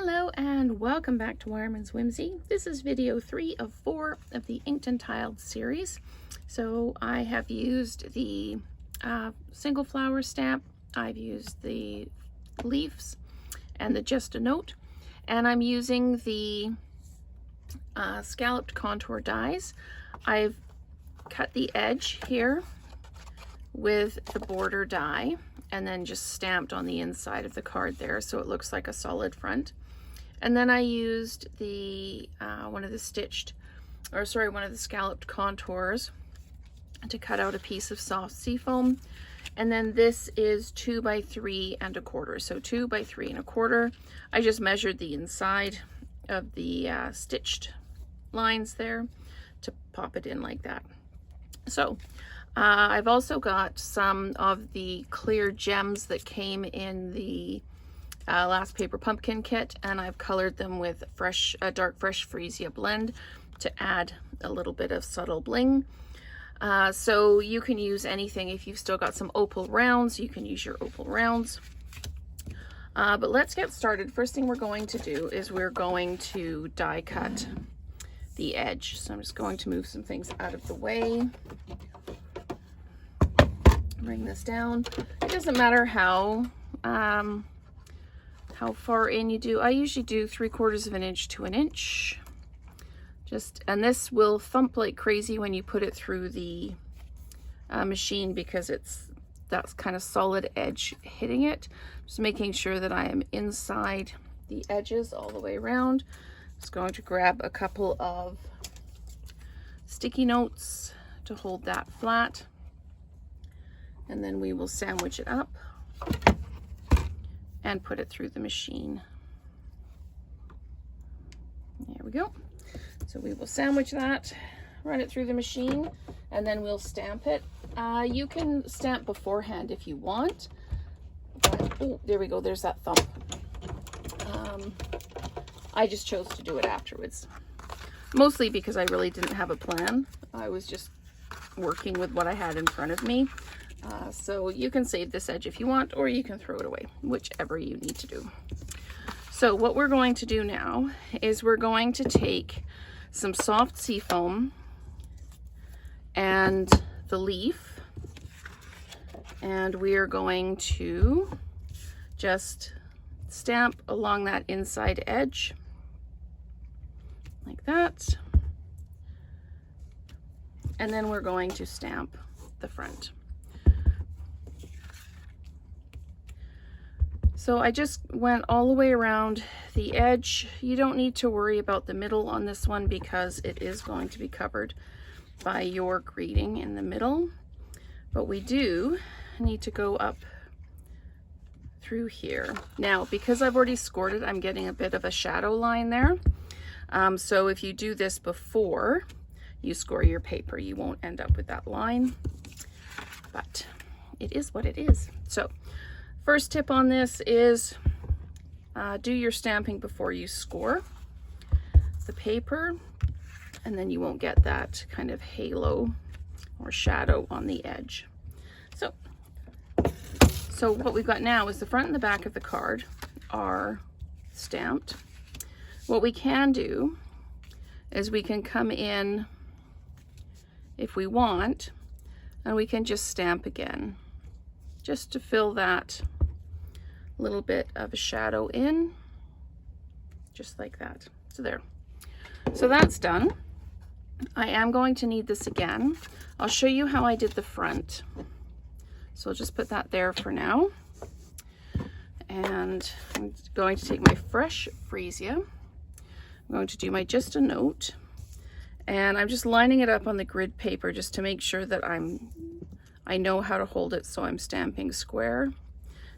Hello and welcome back to Wireman's Whimsy. This is video 3 of 4 of the Inked and Tiled series. So I have used the single flower stamp, I've used the leaves and the Just a Note, and I'm using the Scalloped Contour dies. I've cut the edge here with the border die and then just stamped on the inside of the card there so it looks like a solid front. And then I used the one of the Scalloped Contours to cut out a piece of soft seafoam. And then this is 2 by 3 1/4, so 2 by 3 1/4. I just measured the inside of the stitched lines there to pop it in like that. So I've also got some of the clear gems that came in the last paper pumpkin kit, and I've colored them with dark fresh freesia blend to add a little bit of subtle bling. So you can use anything. If you've still got some opal rounds, you can use your opal rounds. But let's get started. First thing we're going to do is we're going to die cut the edge. So I'm just going to move some things out of the way. Bring this down. It doesn't matter how far in you do. I usually do 3/4 of an inch to an inch. And this will thump like crazy when you put it through the machine because that's kind of solid edge hitting it. Just making sure that I am inside the edges all the way around. Just going to grab a couple of sticky notes to hold that flat. And then we will sandwich it up and put it through the machine. There we go. So we will sandwich that, run it through the machine, and then we'll stamp it. You can stamp beforehand if you want. But, oh, there we go. There's that thump. I just chose to do it afterwards. Mostly because I really didn't have a plan. I was just working with what I had in front of me. So you can save this edge if you want, or you can throw it away, whichever you need to do. So what we're going to do now is we're going to take some soft seafoam and the leaf, and we are going to just stamp along that inside edge like that. And then we're going to stamp the front. So I just went all the way around the edge. You don't need to worry about the middle on this one because it is going to be covered by your greeting in the middle. But we do need to go up through here. Now, because I've already scored it, I'm getting a bit of a shadow line there. So if you do this before you score your paper, you won't end up with that line. But it is what it is. So first tip on this is do your stamping before you score the paper, and then you won't get that kind of halo or shadow on the edge. So what we've got now is the front and the back of the card are stamped. What we can do is we can come in if we want, and we can just stamp again just to fill that little bit of a shadow in, just like that. So there. So that's done. I am going to need this again. I'll show you how I did the front. So I'll just put that there for now. And I'm going to take my fresh freesia. I'm going to do my Just a Note. And I'm just lining it up on the grid paper just to make sure that I know how to hold it, so I'm stamping square.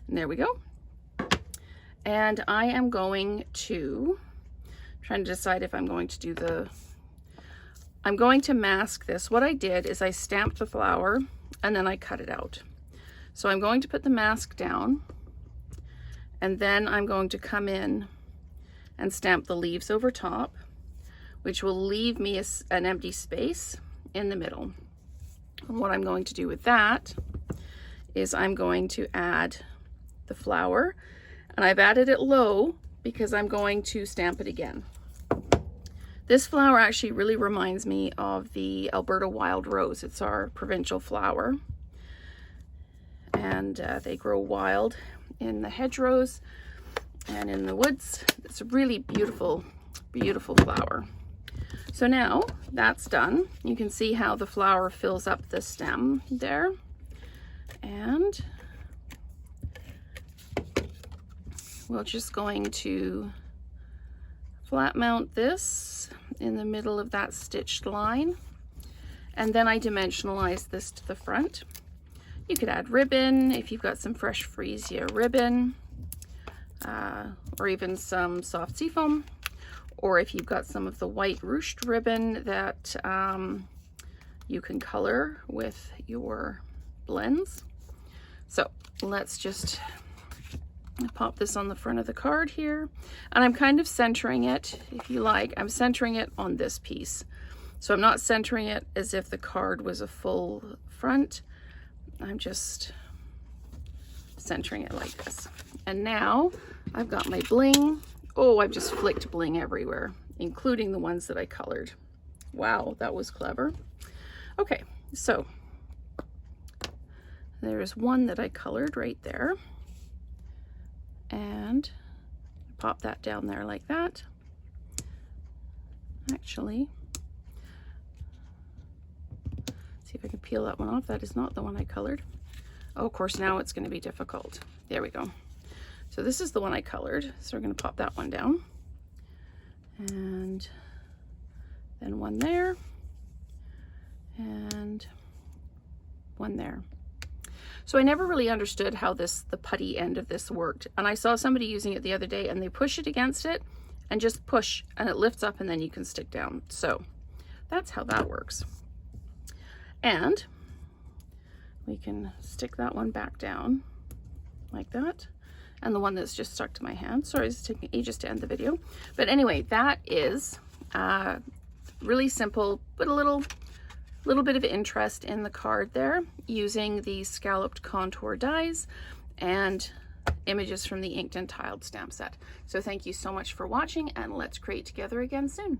And there we go. And I am going to, trying to decide if I'm going to do I'm going to mask this. What I did is I stamped the flower and then I cut it out. So I'm going to put the mask down, and then I'm going to come in and stamp the leaves over top, which will leave me an empty space in the middle. And what I'm going to do with that is I'm going to add the flower, and I've added it low because I'm going to stamp it again. This flower actually really reminds me of the Alberta wild rose. It's our provincial flower, and they grow wild in the hedgerows and in the woods. It's a really beautiful, beautiful flower. So now that's done. You can see how the flower fills up the stem there. And we're just going to flat mount this in the middle of that stitched line. And then I dimensionalize this to the front. You could add ribbon if you've got some fresh freesia ribbon, or even some soft seafoam, or if you've got some of the white ruched ribbon that you can color with your blends. So let's just pop this on the front of the card here, and I'm kind of centering it, if you like. I'm centering it on this piece, so I'm not centering it as if the card was a full front. I'm just centering it like this. And now I've got my bling. Oh, I've just flicked bling everywhere, including the ones that I colored. Wow, that was clever. Okay, so there's one that I colored right there, and pop that down there like that. Actually, see if I can peel that one off. That is not the one I colored. Oh, of course, now it's going to be difficult. There we go. So this is the one I colored. So we're going to pop that one down. And then one there. And one there. So I never really understood how the putty end of this worked. And I saw somebody using it the other day, and they push it against it and just push, and it lifts up, and then you can stick down. So that's how that works. And we can stick that one back down like that. And the one that's just stuck to my hand. Sorry, it's taking ages to end the video. But anyway, that is really simple, but a little bit of interest in the card there, using the Scalloped Contour dies and images from the Inked and Tiled stamp set. So thank you so much for watching, and let's create together again soon.